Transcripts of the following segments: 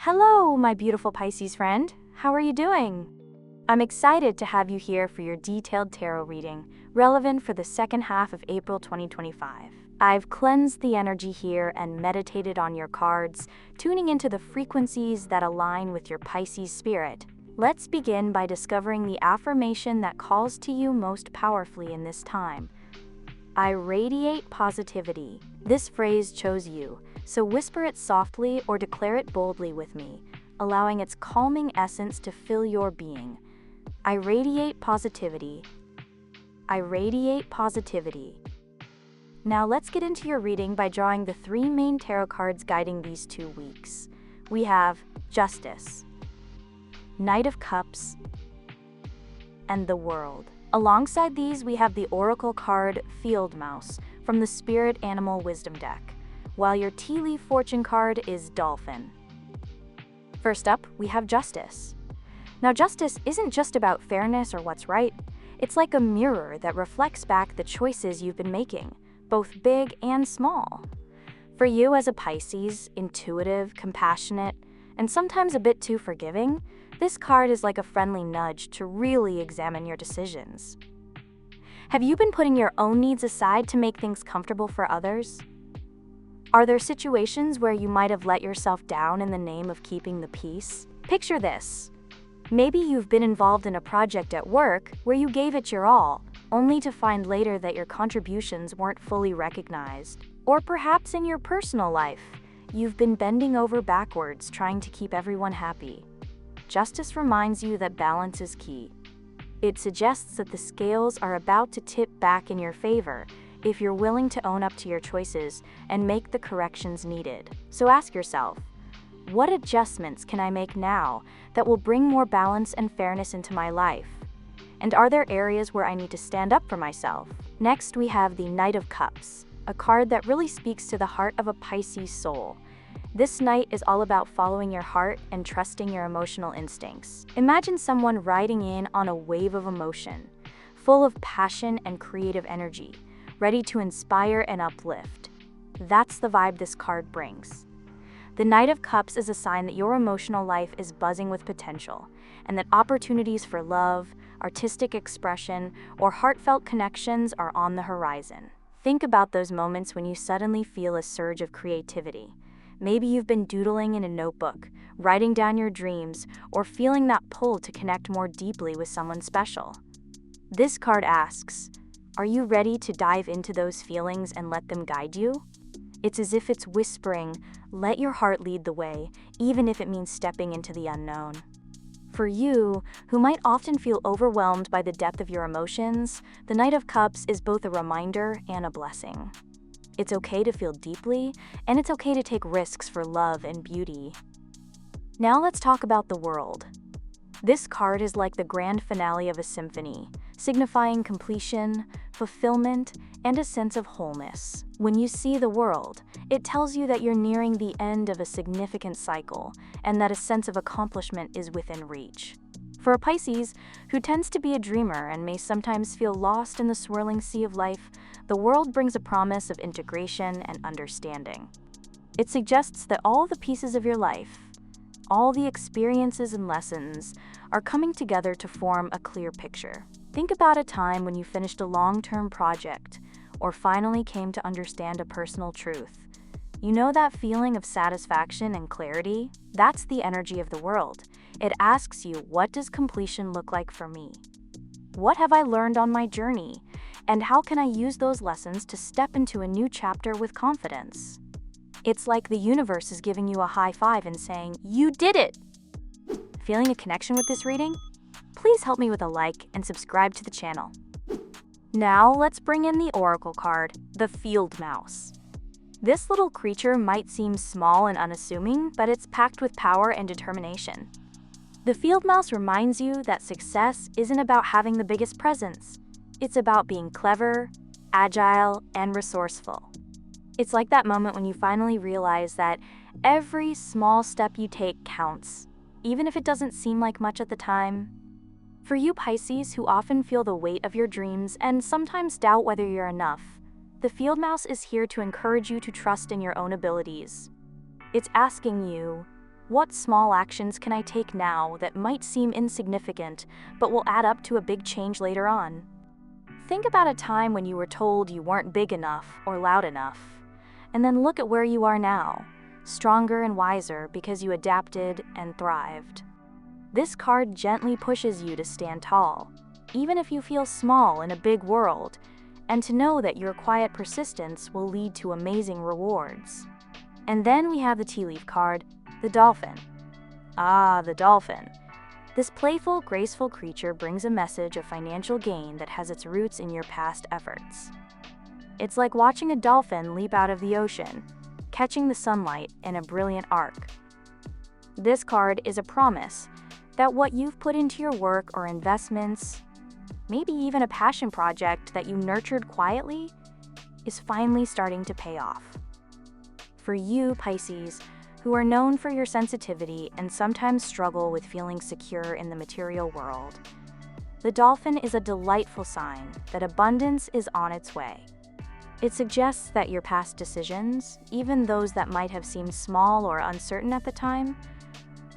Hello, my beautiful Pisces friend. How are you doing? I'm excited to have you here for your detailed tarot reading, relevant for the second half of April 2025. I've cleansed the energy here and meditated on your cards, tuning into the frequencies that align with your Pisces spirit. Let's begin by discovering the affirmation that calls to you most powerfully in this time. I radiate positivity. This phrase chose you, so whisper it softly or declare it boldly with me, allowing its calming essence to fill your being. I radiate positivity. I radiate positivity. Now let's get into your reading by drawing the three main tarot cards guiding these 2 weeks. We have Justice, Knight of Cups, and the World. Alongside these, we have the Oracle card Field Mouse from the Spirit Animal Wisdom deck, while your tea leaf fortune card is Dolphin. First up, we have Justice. Now, justice isn't just about fairness or what's right. It's like a mirror that reflects back the choices you've been making, both big and small. For you as a Pisces, intuitive, compassionate, and sometimes a bit too forgiving, this card is like a friendly nudge to really examine your decisions. Have you been putting your own needs aside to make things comfortable for others? Are there situations where you might have let yourself down in the name of keeping the peace? Picture this. Maybe you've been involved in a project at work where you gave it your all, only to find later that your contributions weren't fully recognized. Or perhaps in your personal life, you've been bending over backwards trying to keep everyone happy. Justice reminds you that balance is key. It suggests that the scales are about to tip back in your favor if you're willing to own up to your choices and make the corrections needed. So ask yourself, what adjustments can I make now that will bring more balance and fairness into my life? And are there areas where I need to stand up for myself? Next, we have the Knight of Cups, a card that really speaks to the heart of a Pisces soul. This knight is all about following your heart and trusting your emotional instincts. Imagine someone riding in on a wave of emotion, full of passion and creative energy, ready to inspire and uplift. That's the vibe this card brings. The Knight of Cups is a sign that your emotional life is buzzing with potential, and that opportunities for love, artistic expression, or heartfelt connections are on the horizon. Think about those moments when you suddenly feel a surge of creativity. Maybe you've been doodling in a notebook, writing down your dreams, or feeling that pull to connect more deeply with someone special. This card asks, are you ready to dive into those feelings and let them guide you? It's as if it's whispering, let your heart lead the way, even if it means stepping into the unknown. For you, who might often feel overwhelmed by the depth of your emotions, the Knight of Cups is both a reminder and a blessing. It's okay to feel deeply, and it's okay to take risks for love and beauty. Now let's talk about the World. This card is like the grand finale of a symphony, signifying completion, fulfillment, and a sense of wholeness. When you see the World, it tells you that you're nearing the end of a significant cycle, and that a sense of accomplishment is within reach. For a Pisces, who tends to be a dreamer and may sometimes feel lost in the swirling sea of life, the World brings a promise of integration and understanding. It suggests that all the pieces of your life, all the experiences and lessons, are coming together to form a clear picture. Think about a time when you finished a long-term project or finally came to understand a personal truth. You know that feeling of satisfaction and clarity? That's the energy of the World. It asks you, what does completion look like for me? What have I learned on my journey? And how can I use those lessons to step into a new chapter with confidence? It's like the universe is giving you a high five and saying, you did it! Feeling a connection with this reading? Please help me with a like and subscribe to the channel. Now let's bring in the Oracle card, the Field Mouse. This little creature might seem small and unassuming, but it's packed with power and determination. The Field Mouse reminds you that success isn't about having the biggest presence. It's about being clever, agile, and resourceful. It's like that moment when you finally realize that every small step you take counts, even if it doesn't seem like much at the time. For you Pisces, who often feel the weight of your dreams and sometimes doubt whether you're enough, the Field Mouse is here to encourage you to trust in your own abilities. It's asking you, What small actions can I take now that might seem insignificant but will add up to a big change later on? Think about a time when you were told you weren't big enough or loud enough, and then look at where you are now, stronger and wiser because you adapted and thrived. This card gently pushes you to stand tall, even if you feel small in a big world, and to know that your quiet persistence will lead to amazing rewards. And then we have the tea leaf card, the dolphin. Ah, the dolphin. This playful, graceful creature brings a message of financial gain that has its roots in your past efforts. It's like watching a dolphin leap out of the ocean, catching the sunlight in a brilliant arc. This card is a promise that what you've put into your work or investments, maybe even a passion project that you nurtured quietly, is finally starting to pay off. For you, Pisces, who are known for your sensitivity and sometimes struggle with feeling secure in the material world, the dolphin is a delightful sign that abundance is on its way. It suggests that your past decisions, even those that might have seemed small or uncertain at the time,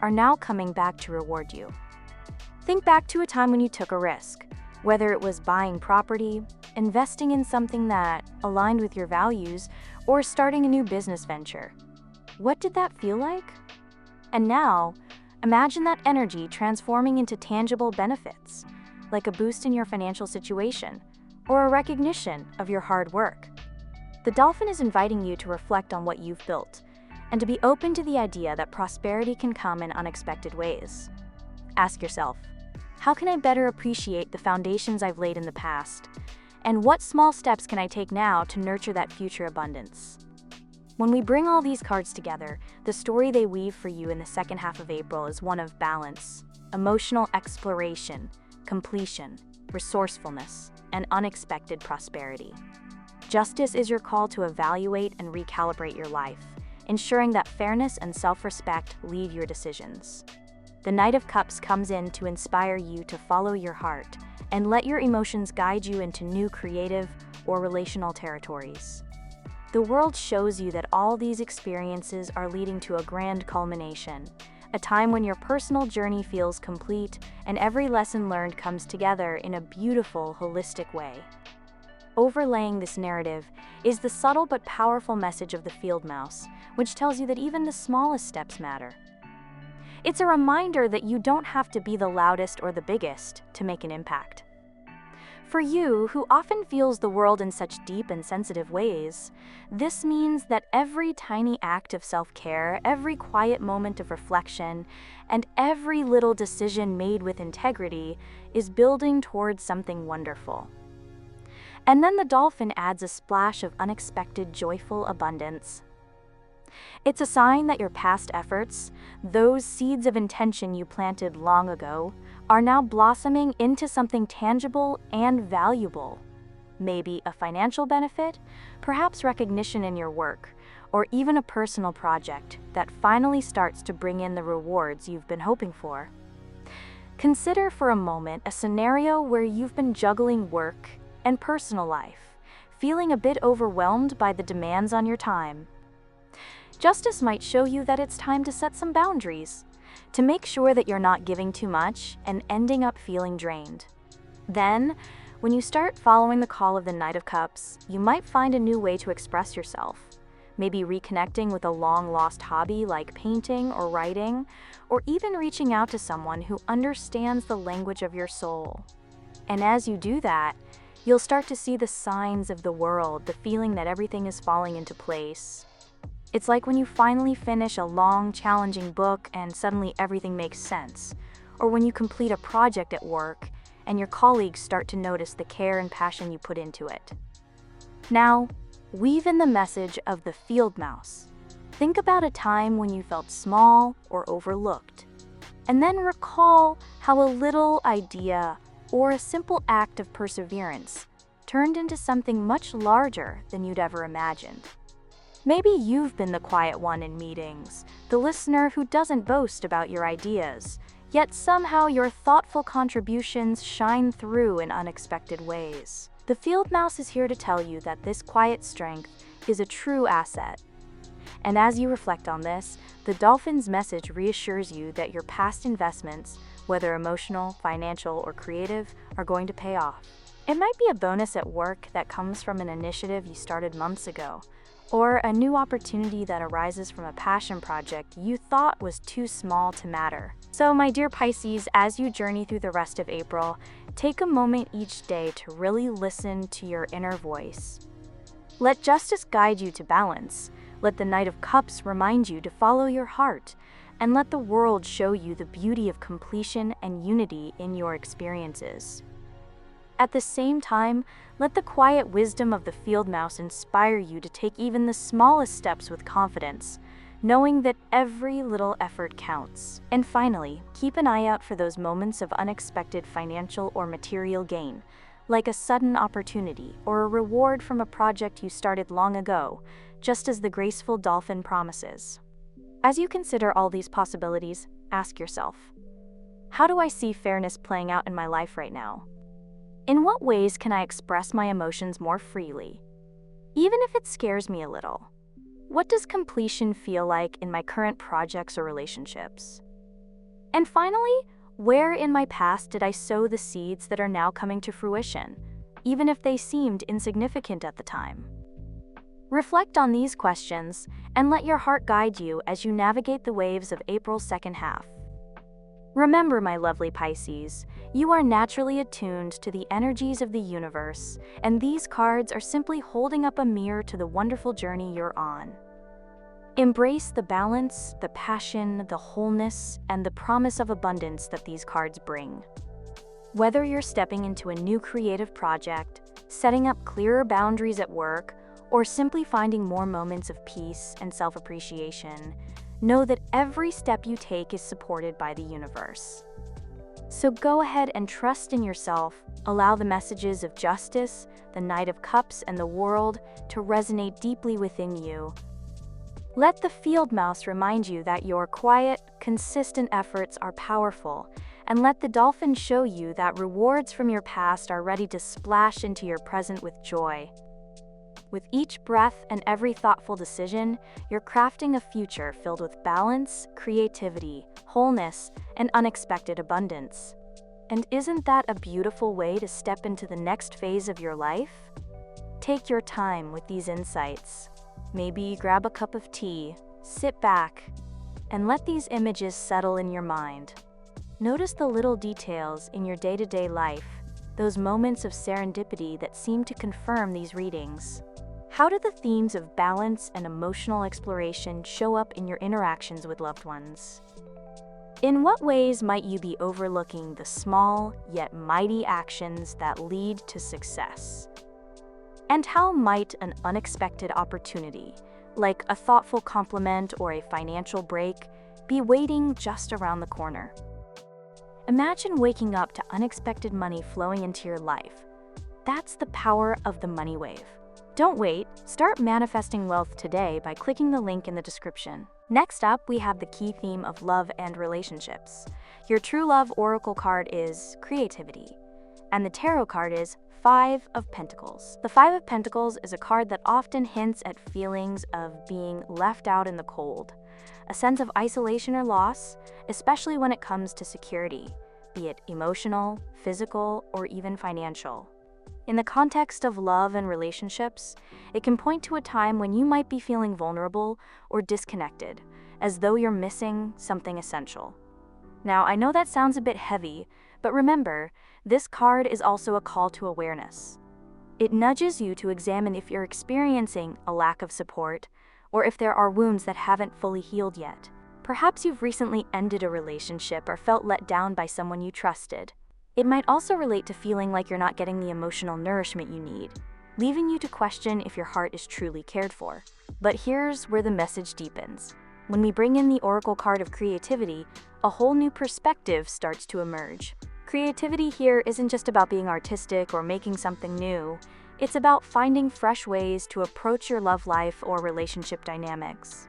are now coming back to reward you. Think back to a time when you took a risk, whether it was buying property, investing in something that aligned with your values, or starting a new business venture. What did that feel like? And now, imagine that energy transforming into tangible benefits, like a boost in your financial situation, or a recognition of your hard work. The dolphin is inviting you to reflect on what you've built, and to be open to the idea that prosperity can come in unexpected ways. Ask yourself, how can I better appreciate the foundations I've laid in the past? And what small steps can I take now to nurture that future abundance? When we bring all these cards together, the story they weave for you in the second half of April is one of balance, emotional exploration, completion, resourcefulness, and unexpected prosperity. Justice is your call to evaluate and recalibrate your life, ensuring that fairness and self-respect lead your decisions. The Knight of Cups comes in to inspire you to follow your heart and let your emotions guide you into new creative or relational territories. The world shows you that all these experiences are leading to a grand culmination, a time when your personal journey feels complete and every lesson learned comes together in a beautiful, holistic way. Overlaying this narrative is the subtle but powerful message of the field mouse, which tells you that even the smallest steps matter. It's a reminder that you don't have to be the loudest or the biggest to make an impact. For you, who often feels the world in such deep and sensitive ways, this means that every tiny act of self-care, every quiet moment of reflection, and every little decision made with integrity is building towards something wonderful. And then the dolphin adds a splash of unexpected, joyful abundance. It's a sign that your past efforts, those seeds of intention you planted long ago, are now blossoming into something tangible and valuable. Maybe a financial benefit, perhaps recognition in your work, or even a personal project that finally starts to bring in the rewards you've been hoping for. Consider for a moment a scenario where you've been juggling work and personal life, feeling a bit overwhelmed by the demands on your time. Justice might show you that it's time to set some boundaries, to make sure that you're not giving too much and ending up feeling drained. Then, when you start following the call of the Knight of Cups, you might find a new way to express yourself, maybe reconnecting with a long-lost hobby like painting or writing, or even reaching out to someone who understands the language of your soul. And as you do that, you'll start to see the signs of the world, the feeling that everything is falling into place. It's like when you finally finish a long, challenging book and suddenly everything makes sense, or when you complete a project at work and your colleagues start to notice the care and passion you put into it. Now, weave in the message of the field mouse. Think about a time when you felt small or overlooked, and then recall how a little idea or a simple act of perseverance turned into something much larger than you'd ever imagined. Maybe you've been the quiet one in meetings, the listener who doesn't boast about your ideas, yet somehow your thoughtful contributions shine through in unexpected ways. The field mouse is here to tell you that this quiet strength is a true asset, And as you reflect on this, the dolphin's message reassures you that your past investments, whether emotional, financial, or creative, are going to pay off. It might be a bonus at work that comes from an initiative you started months ago, or a new opportunity that arises from a passion project you thought was too small to matter. So, my dear Pisces, as you journey through the rest of April, take a moment each day to really listen to your inner voice. Let justice guide you to balance. Let the Knight of Cups remind you to follow your heart, and let the world show you the beauty of completion and unity in your experiences. At the same time, let the quiet wisdom of the field mouse inspire you to take even the smallest steps with confidence, knowing that every little effort counts. And finally, keep an eye out for those moments of unexpected financial or material gain, like a sudden opportunity or a reward from a project you started long ago, just as the graceful dolphin promises. As you consider all these possibilities, ask yourself, how do I see fairness playing out in my life right now? In what ways can I express my emotions more freely? Even if it scares me a little. What does completion feel like in my current projects or relationships? And finally, where in my past did I sow the seeds that are now coming to fruition, even if they seemed insignificant at the time? Reflect on these questions and let your heart guide you as you navigate the waves of April's second half. Remember, my lovely Pisces, you are naturally attuned to the energies of the universe, and these cards are simply holding up a mirror to the wonderful journey you're on. Embrace the balance, the passion, the wholeness, and the promise of abundance that these cards bring. Whether you're stepping into a new creative project, setting up clearer boundaries at work, or simply finding more moments of peace and self-appreciation, know that every step you take is supported by the universe. So go ahead and trust in yourself, allow the messages of justice, the Knight of Cups, and the world to resonate deeply within you. Let the field mouse remind you that your quiet, consistent efforts are powerful, and let the dolphin show you that rewards from your past are ready to splash into your present with joy. With each breath and every thoughtful decision, you're crafting a future filled with balance, creativity, wholeness, and unexpected abundance. And isn't that a beautiful way to step into the next phase of your life? Take your time with these insights. Maybe grab a cup of tea, sit back, and let these images settle in your mind. Notice the little details in your day-to-day life, those moments of serendipity that seem to confirm these readings. How do the themes of balance and emotional exploration show up in your interactions with loved ones? In what ways might you be overlooking the small yet mighty actions that lead to success? And how might an unexpected opportunity, like a thoughtful compliment or a financial break, be waiting just around the corner? Imagine waking up to unexpected money flowing into your life. That's the power of the money wave. Don't wait, start manifesting wealth today by clicking the link in the description. Next up, we have the key theme of love and relationships. Your true love oracle card is creativity, and the tarot card is Five of Pentacles. The Five of Pentacles is a card that often hints at feelings of being left out in the cold, a sense of isolation or loss, especially when it comes to security, be it emotional, physical, or even financial. In the context of love and relationships, it can point to a time when you might be feeling vulnerable or disconnected, as though you're missing something essential. Now, I know that sounds a bit heavy, but remember, this card is also a call to awareness. It nudges you to examine if you're experiencing a lack of support, or if there are wounds that haven't fully healed yet. Perhaps you've recently ended a relationship or felt let down by someone you trusted. It might also relate to feeling like you're not getting the emotional nourishment you need, leaving you to question if your heart is truly cared for. But here's where the message deepens. When we bring in the oracle card of creativity, a whole new perspective starts to emerge. Creativity here isn't just about being artistic or making something new. It's about finding fresh ways to approach your love life or relationship dynamics.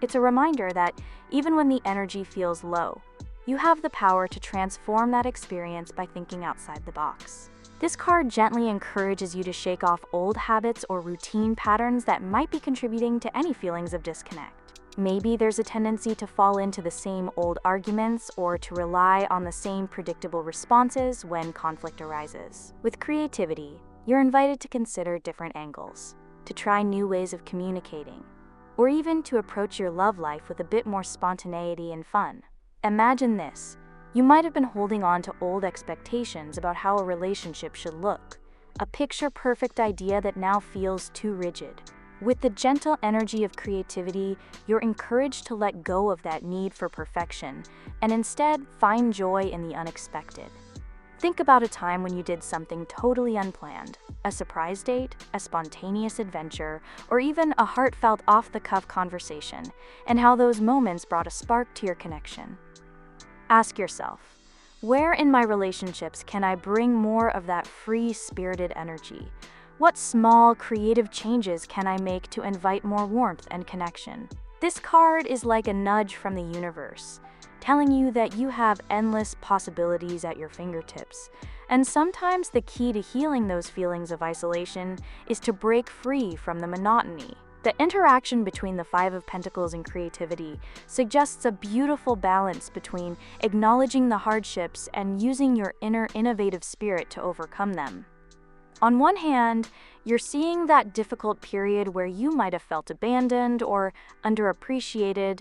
It's a reminder that even when the energy feels low, you have the power to transform that experience by thinking outside the box. This card gently encourages you to shake off old habits or routine patterns that might be contributing to any feelings of disconnect. Maybe there's a tendency to fall into the same old arguments or to rely on the same predictable responses when conflict arises. With creativity, you're invited to consider different angles, to try new ways of communicating, or even to approach your love life with a bit more spontaneity and fun. Imagine this. You might have been holding on to old expectations about how a relationship should look, a picture-perfect idea that now feels too rigid. With the gentle energy of creativity, you're encouraged to let go of that need for perfection and instead find joy in the unexpected. Think about a time when you did something totally unplanned, a surprise date, a spontaneous adventure, or even a heartfelt off-the-cuff conversation, and how those moments brought a spark to your connection. Ask yourself, where in my relationships can I bring more of that free-spirited energy? What small, creative changes can I make to invite more warmth and connection? This card is like a nudge from the universe, telling you that you have endless possibilities at your fingertips. And sometimes the key to healing those feelings of isolation is to break free from the monotony. The interaction between the Five of Pentacles and creativity suggests a beautiful balance between acknowledging the hardships and using your inner innovative spirit to overcome them. On one hand, you're seeing that difficult period where you might have felt abandoned or underappreciated.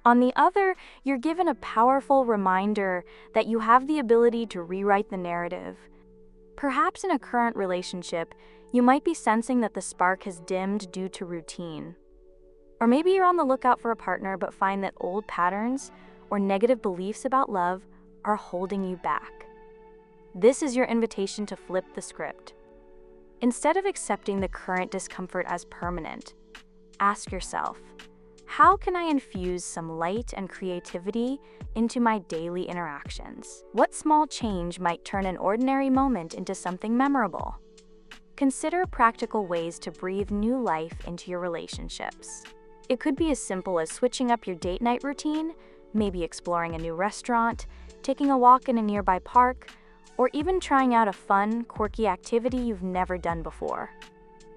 On the other, you're given a powerful reminder that you have the ability to rewrite the narrative. Perhaps in a current relationship, you might be sensing that the spark has dimmed due to routine. Or maybe you're on the lookout for a partner but find that old patterns or negative beliefs about love are holding you back. This is your invitation to flip the script. Instead of accepting the current discomfort as permanent, ask yourself, how can I infuse some light and creativity into my daily interactions? What small change might turn an ordinary moment into something memorable? Consider practical ways to breathe new life into your relationships. It could be as simple as switching up your date night routine, maybe exploring a new restaurant, taking a walk in a nearby park, or even trying out a fun, quirky activity you've never done before.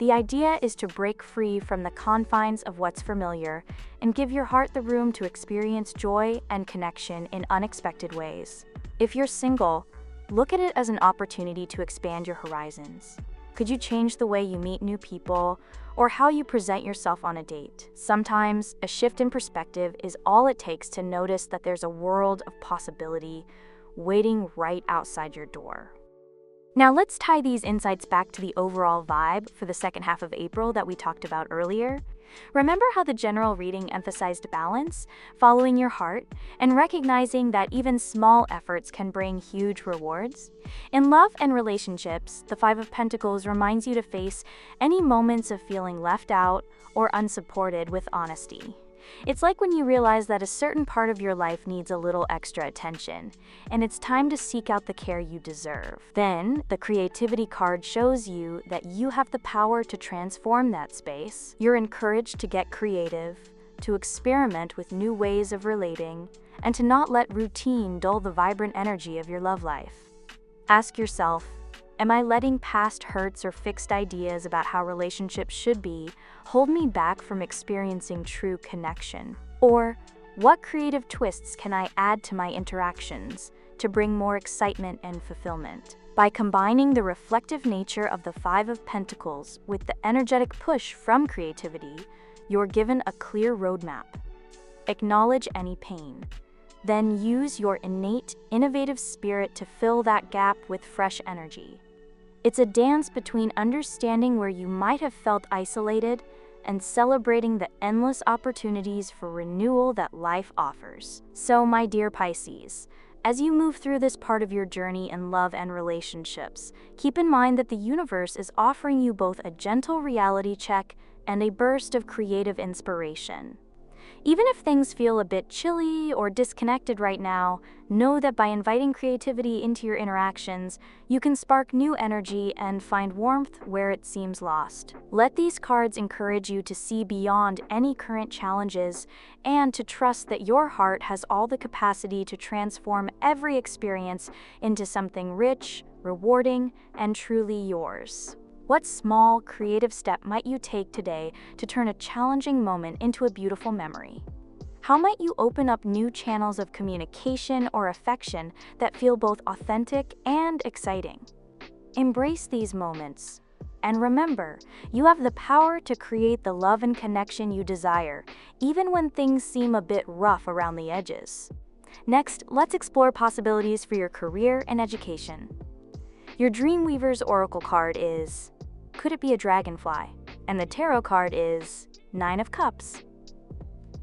The idea is to break free from the confines of what's familiar and give your heart the room to experience joy and connection in unexpected ways. If you're single, look at it as an opportunity to expand your horizons. Could you change the way you meet new people or how you present yourself on a date? Sometimes, a shift in perspective is all it takes to notice that there's a world of possibility waiting right outside your door. Now let's tie these insights back to the overall vibe for the second half of April that we talked about earlier. Remember how the general reading emphasized balance, following your heart, and recognizing that even small efforts can bring huge rewards? In love and relationships, the Five of Pentacles reminds you to face any moments of feeling left out or unsupported with honesty. It's like when you realize that a certain part of your life needs a little extra attention, and it's time to seek out the care you deserve. Then, the creativity card shows you that you have the power to transform that space. You're encouraged to get creative, to experiment with new ways of relating, and to not let routine dull the vibrant energy of your love life. Ask yourself, am I letting past hurts or fixed ideas about how relationships should be hold me back from experiencing true connection? Or, what creative twists can I add to my interactions to bring more excitement and fulfillment? By combining the reflective nature of the Five of Pentacles with the energetic push from creativity, you're given a clear roadmap. Acknowledge any pain. Then use your innate, innovative spirit to fill that gap with fresh energy. It's a dance between understanding where you might have felt isolated and celebrating the endless opportunities for renewal that life offers. So, my dear Pisces, as you move through this part of your journey in love and relationships, keep in mind that the universe is offering you both a gentle reality check and a burst of creative inspiration. Even if things feel a bit chilly or disconnected right now, know that by inviting creativity into your interactions, you can spark new energy and find warmth where it seems lost. Let these cards encourage you to see beyond any current challenges and to trust that your heart has all the capacity to transform every experience into something rich, rewarding, and truly yours. What small, creative step might you take today to turn a challenging moment into a beautiful memory? How might you open up new channels of communication or affection that feel both authentic and exciting? Embrace these moments. And remember, you have the power to create the love and connection you desire, even when things seem a bit rough around the edges. Next, let's explore possibilities for your career and education. Your Dreamweaver's Oracle card is, could it be a dragonfly? And the tarot card is Nine of Cups.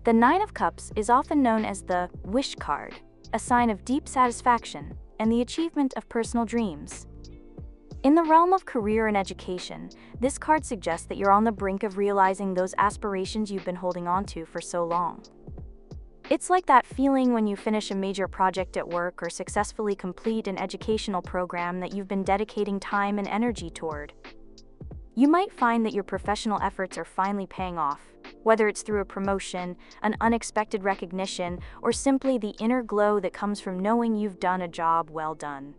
The Nine of Cups is often known as the wish card, a sign of deep satisfaction and the achievement of personal dreams. In the realm of career and education, this card suggests that you're on the brink of realizing those aspirations you've been holding on to for so long. It's like that feeling when you finish a major project at work or successfully complete an educational program that you've been dedicating time and energy toward. You might find that your professional efforts are finally paying off, whether it's through a promotion, an unexpected recognition, or simply the inner glow that comes from knowing you've done a job well done.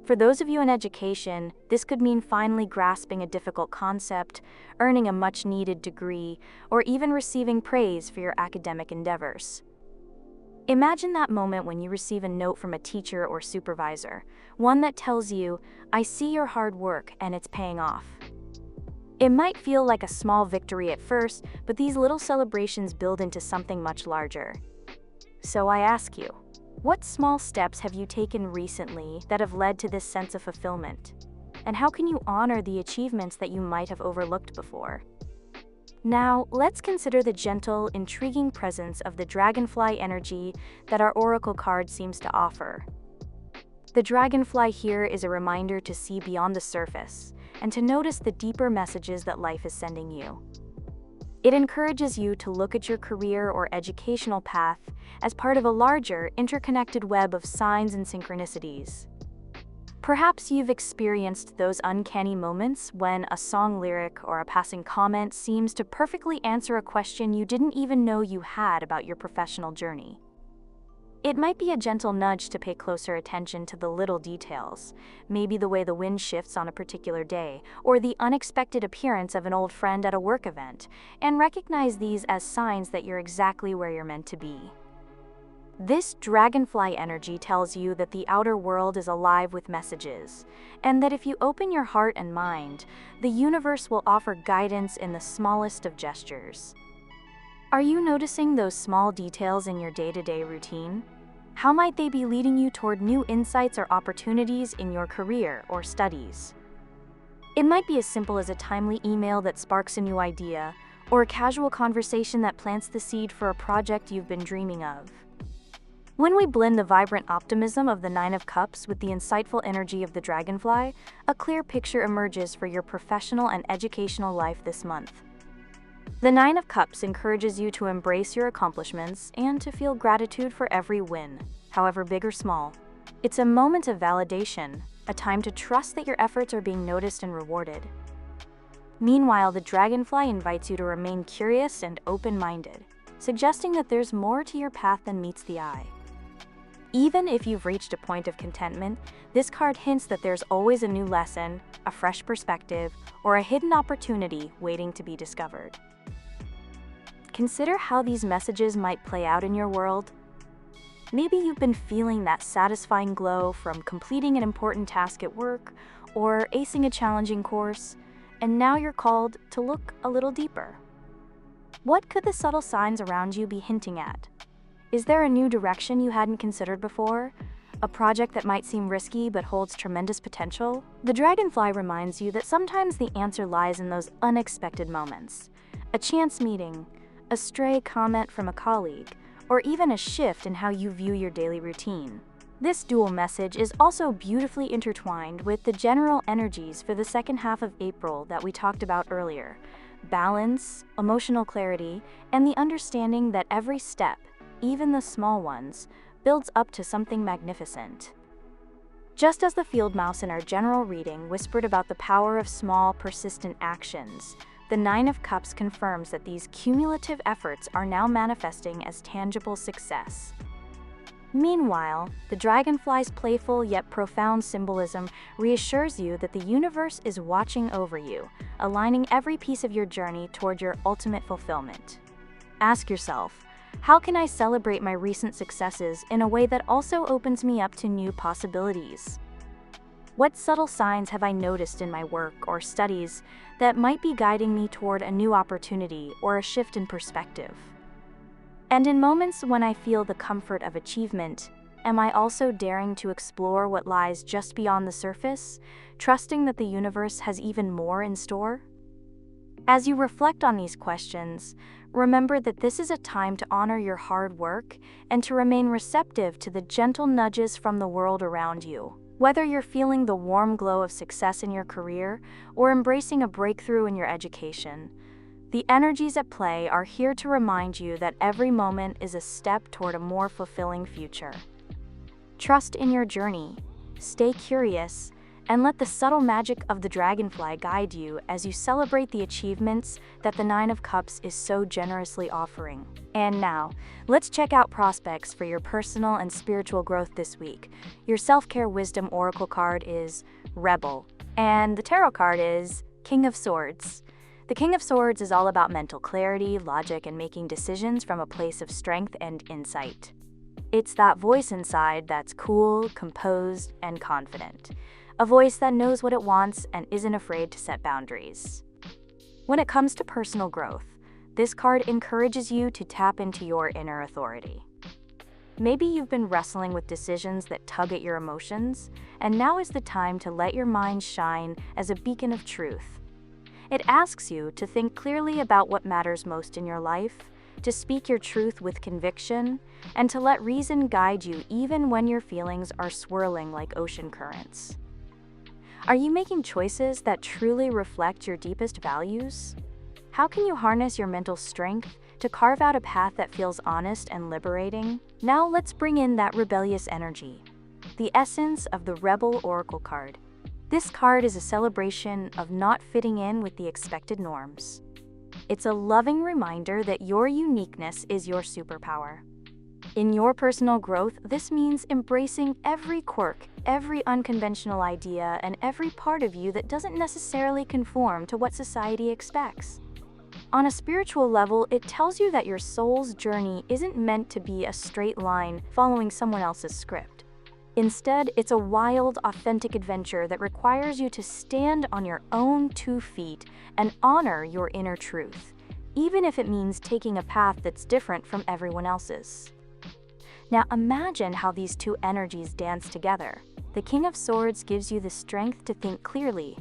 For those of you in education, this could mean finally grasping a difficult concept, earning a much-needed degree, or even receiving praise for your academic endeavors. Imagine that moment when you receive a note from a teacher or supervisor, one that tells you, "I see your hard work and it's paying off." It might feel like a small victory at first, but these little celebrations build into something much larger. So I ask you, what small steps have you taken recently that have led to this sense of fulfillment? And how can you honor the achievements that you might have overlooked before? Now, let's consider the gentle, intriguing presence of the dragonfly energy that our oracle card seems to offer. The dragonfly here is a reminder to see beyond the surface and to notice the deeper messages that life is sending you. It encourages you to look at your career or educational path as part of a larger, interconnected web of signs and synchronicities. Perhaps you've experienced those uncanny moments when a song lyric or a passing comment seems to perfectly answer a question you didn't even know you had about your professional journey. It might be a gentle nudge to pay closer attention to the little details, maybe the way the wind shifts on a particular day, or the unexpected appearance of an old friend at a work event, and recognize these as signs that you're exactly where you're meant to be. This dragonfly energy tells you that the outer world is alive with messages, and that if you open your heart and mind, the universe will offer guidance in the smallest of gestures. Are you noticing those small details in your day-to-day routine? How might they be leading you toward new insights or opportunities in your career or studies? It might be as simple as a timely email that sparks a new idea, or a casual conversation that plants the seed for a project you've been dreaming of. When we blend the vibrant optimism of the Nine of Cups with the insightful energy of the dragonfly, a clear picture emerges for your professional and educational life this month. The Nine of Cups encourages you to embrace your accomplishments and to feel gratitude for every win, however big or small. It's a moment of validation, a time to trust that your efforts are being noticed and rewarded. Meanwhile, the dragonfly invites you to remain curious and open-minded, suggesting that there's more to your path than meets the eye. Even if you've reached a point of contentment, this card hints that there's always a new lesson, a fresh perspective, or a hidden opportunity waiting to be discovered. Consider how these messages might play out in your world. Maybe you've been feeling that satisfying glow from completing an important task at work or acing a challenging course, and now you're called to look a little deeper. What could the subtle signs around you be hinting at? Is there a new direction you hadn't considered before? A project that might seem risky but holds tremendous potential? The dragonfly reminds you that sometimes the answer lies in those unexpected moments. A chance meeting, a stray comment from a colleague, or even a shift in how you view your daily routine. This dual message is also beautifully intertwined with the general energies for the second half of April that we talked about earlier, balance, emotional clarity, and the understanding that every step, even the small ones, builds up to something magnificent. Just as the field mouse in our general reading whispered about the power of small, persistent actions, the Nine of Cups confirms that these cumulative efforts are now manifesting as tangible success. Meanwhile, the dragonfly's playful yet profound symbolism reassures you that the universe is watching over you, aligning every piece of your journey toward your ultimate fulfillment. Ask yourself, how can I celebrate my recent successes in a way that also opens me up to new possibilities? What subtle signs have I noticed in my work or studies that might be guiding me toward a new opportunity or a shift in perspective? And in moments when I feel the comfort of achievement, am I also daring to explore what lies just beyond the surface, trusting that the universe has even more in store? As you reflect on these questions, remember that this is a time to honor your hard work and to remain receptive to the gentle nudges from the world around you. Whether you're feeling the warm glow of success in your career or embracing a breakthrough in your education, the energies at play are here to remind you that every moment is a step toward a more fulfilling future. Trust in your journey, stay curious, and let the subtle magic of the dragonfly guide you as you celebrate the achievements that the Nine of Cups is so generously offering. And now, let's check out prospects for your personal and spiritual growth this week. Your self-care wisdom oracle card is Rebel, and the tarot card is King of Swords. The King of Swords is all about mental clarity, logic, and making decisions from a place of strength and insight. It's that voice inside that's cool, composed, and confident. A voice that knows what it wants and isn't afraid to set boundaries. When it comes to personal growth, this card encourages you to tap into your inner authority. Maybe you've been wrestling with decisions that tug at your emotions, and now is the time to let your mind shine as a beacon of truth. It asks you to think clearly about what matters most in your life, to speak your truth with conviction, and to let reason guide you even when your feelings are swirling like ocean currents. Are you making choices that truly reflect your deepest values? How can you harness your mental strength to carve out a path that feels honest and liberating? Now let's bring in that rebellious energy, the essence of the Rebel Oracle card. This card is a celebration of not fitting in with the expected norms. It's a loving reminder that your uniqueness is your superpower. In your personal growth, this means embracing every quirk, every unconventional idea, and every part of you that doesn't necessarily conform to what society expects. On a spiritual level, it tells you that your soul's journey isn't meant to be a straight line following someone else's script. Instead, it's a wild, authentic adventure that requires you to stand on your own 2 feet and honor your inner truth, even if it means taking a path that's different from everyone else's. Now imagine how these 2 energies dance together. The King of Swords gives you the strength to think clearly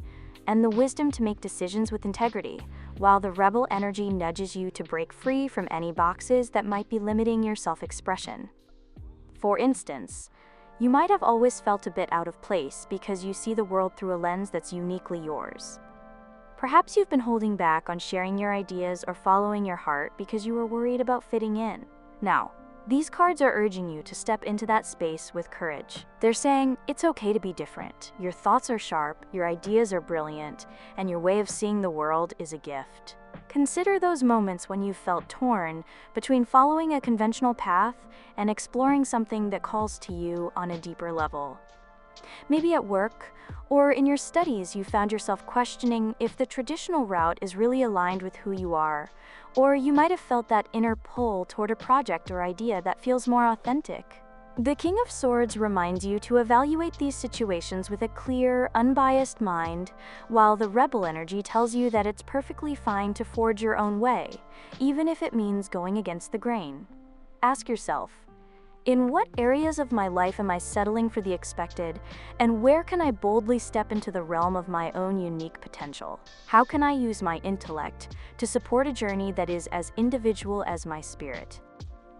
and the wisdom to make decisions with integrity, while the Rebel energy nudges you to break free from any boxes that might be limiting your self-expression. For instance, you might have always felt a bit out of place because you see the world through a lens that's uniquely yours. Perhaps you've been holding back on sharing your ideas or following your heart because you were worried about fitting in. Now, these cards are urging you to step into that space with courage. They're saying it's okay to be different. Your thoughts are sharp, your ideas are brilliant, and your way of seeing the world is a gift. Consider those moments when you felt torn between following a conventional path and exploring something that calls to you on a deeper level. Maybe at work or in your studies you found yourself questioning if the traditional route is really aligned with who you are, or you might have felt that inner pull toward a project or idea that feels more authentic. The King of Swords reminds you to evaluate these situations with a clear, unbiased mind, while the Rebel energy tells you that it's perfectly fine to forge your own way, even if it means going against the grain. Ask yourself, in what areas of my life am I settling for the expected, and where can I boldly step into the realm of my own unique potential? How can I use my intellect to support a journey that is as individual as my spirit?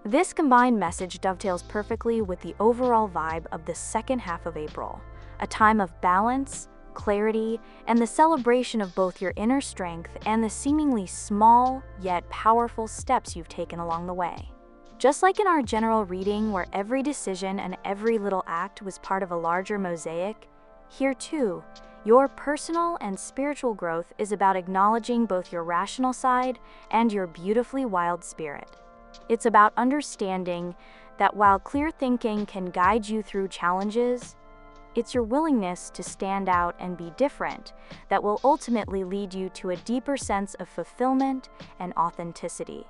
This combined message dovetails perfectly with the overall vibe of the second half of April, a time of balance, clarity, and the celebration of both your inner strength and the seemingly small yet powerful steps you've taken along the way. Just like in our general reading where every decision and every little act was part of a larger mosaic, here too, your personal and spiritual growth is about acknowledging both your rational side and your beautifully wild spirit. It's about understanding that while clear thinking can guide you through challenges, it's your willingness to stand out and be different that will ultimately lead you to a deeper sense of fulfillment and authenticity.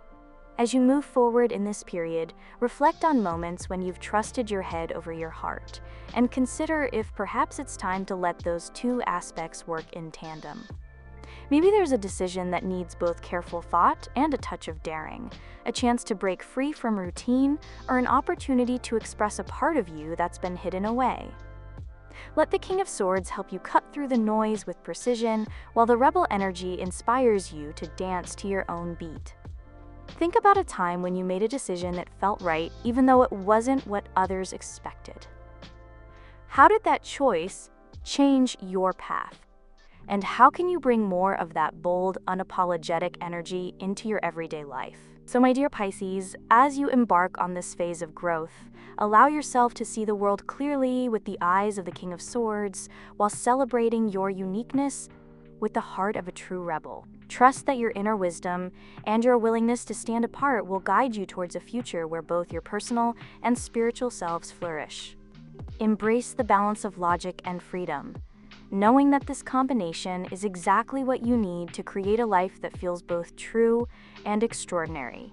As you move forward in this period, reflect on moments when you've trusted your head over your heart, and consider if perhaps it's time to let those two aspects work in tandem. Maybe there's a decision that needs both careful thought and a touch of daring, a chance to break free from routine, or an opportunity to express a part of you that's been hidden away. Let the King of Swords help you cut through the noise with precision, while the Rebel energy inspires you to dance to your own beat. Think about a time when you made a decision that felt right, even though it wasn't what others expected. How did that choice change your path? And how can you bring more of that bold, unapologetic energy into your everyday life? So, my dear Pisces, as you embark on this phase of growth, allow yourself to see the world clearly with the eyes of the King of Swords, while celebrating your uniqueness with the heart of a true rebel. Trust that your inner wisdom and your willingness to stand apart will guide you towards a future where both your personal and spiritual selves flourish. Embrace the balance of logic and freedom, knowing that this combination is exactly what you need to create a life that feels both true and extraordinary.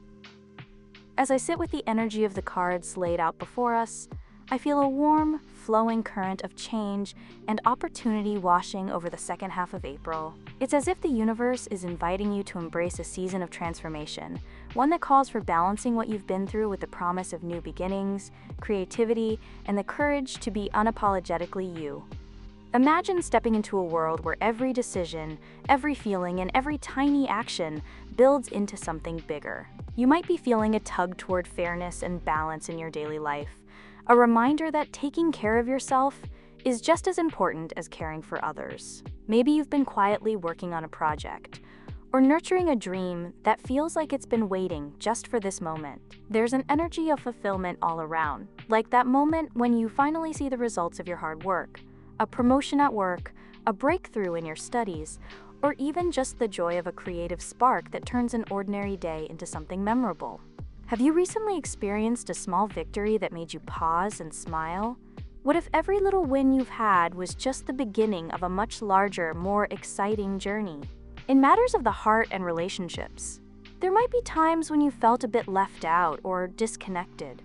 As I sit with the energy of the cards laid out before us, I feel a warm, flowing current of change and opportunity washing over the second half of April. It's as if the universe is inviting you to embrace a season of transformation, one that calls for balancing what you've been through with the promise of new beginnings, creativity, and the courage to be unapologetically you. Imagine stepping into a world where every decision, every feeling, and every tiny action builds into something bigger. You might be feeling a tug toward fairness and balance in your daily life, a reminder that taking care of yourself is just as important as caring for others. Maybe you've been quietly working on a project, or nurturing a dream that feels like it's been waiting just for this moment. There's an energy of fulfillment all around, like that moment when you finally see the results of your hard work, a promotion at work, a breakthrough in your studies, or even just the joy of a creative spark that turns an ordinary day into something memorable. Have you recently experienced a small victory that made you pause and smile? What if every little win you've had was just the beginning of a much larger, more exciting journey? In matters of the heart and relationships, there might be times when you felt a bit left out or disconnected,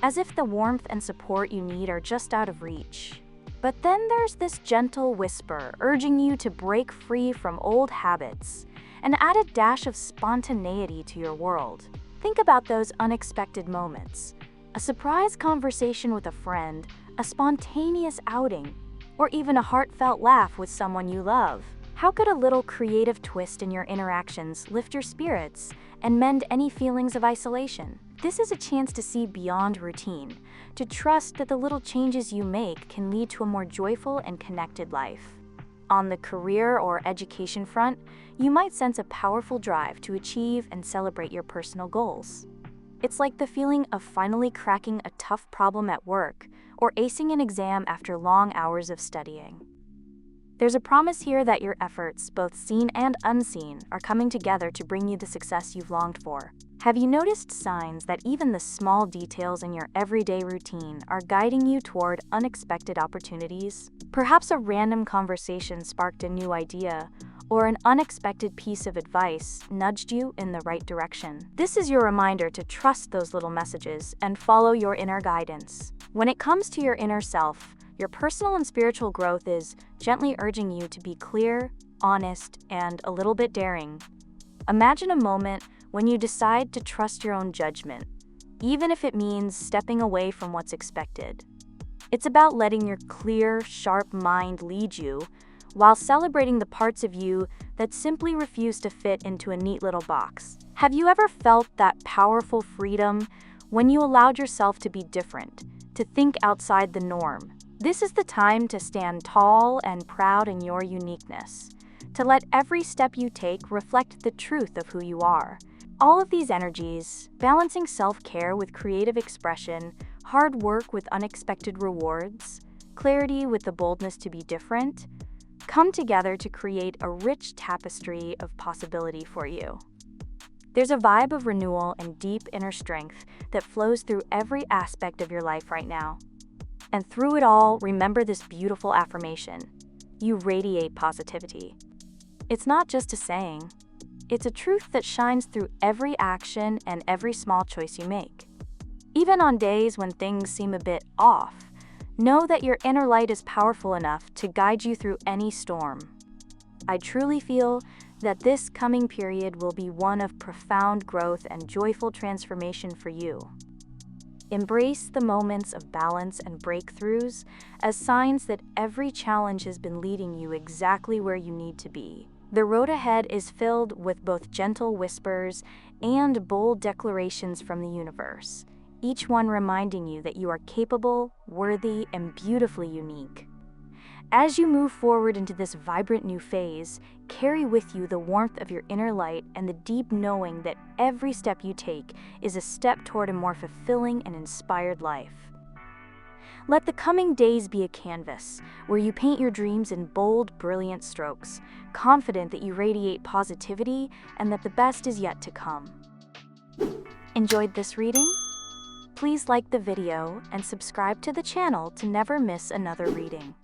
as if the warmth and support you need are just out of reach. But then there's this gentle whisper urging you to break free from old habits and add a dash of spontaneity to your world. Think about those unexpected moments, a surprise conversation with a friend, a spontaneous outing, or even a heartfelt laugh with someone you love. How could a little creative twist in your interactions lift your spirits and mend any feelings of isolation? This is a chance to see beyond routine, to trust that the little changes you make can lead to a more joyful and connected life. On the career or education front, you might sense a powerful drive to achieve and celebrate your personal goals. It's like the feeling of finally cracking a tough problem at work or acing an exam after long hours of studying. There's a promise here that your efforts, both seen and unseen, are coming together to bring you the success you've longed for. Have you noticed signs that even the small details in your everyday routine are guiding you toward unexpected opportunities? Perhaps a random conversation sparked a new idea, or an unexpected piece of advice nudged you in the right direction. This is your reminder to trust those little messages and follow your inner guidance. When it comes to your inner self, your personal and spiritual growth is gently urging you to be clear, honest, and a little bit daring. Imagine a moment when you decide to trust your own judgment, even if it means stepping away from what's expected. It's about letting your clear, sharp mind lead you, while celebrating the parts of you that simply refuse to fit into a neat little box. Have you ever felt that powerful freedom when you allowed yourself to be different, to think outside the norm, This is the time to stand tall and proud in your uniqueness, to let every step you take reflect the truth of who you are. All of these energies, balancing self-care with creative expression, hard work with unexpected rewards, clarity with the boldness to be different, come together to create a rich tapestry of possibility for you. There's a vibe of renewal and deep inner strength that flows through every aspect of your life right now. And through it all, remember this beautiful affirmation: you radiate positivity. It's not just a saying, it's a truth that shines through every action and every small choice you make. Even on days when things seem a bit off, know that your inner light is powerful enough to guide you through any storm. I truly feel that this coming period will be one of profound growth and joyful transformation for you. Embrace the moments of balance and breakthroughs as signs that every challenge has been leading you exactly where you need to be. The road ahead is filled with both gentle whispers and bold declarations from the universe, each one reminding you that you are capable, worthy, and beautifully unique. As you move forward into this vibrant new phase, carry with you the warmth of your inner light and the deep knowing that every step you take is a step toward a more fulfilling and inspired life. Let the coming days be a canvas where you paint your dreams in bold, brilliant strokes, confident that you radiate positivity and that the best is yet to come. Enjoyed this reading? Please like the video and subscribe to the channel to never miss another reading.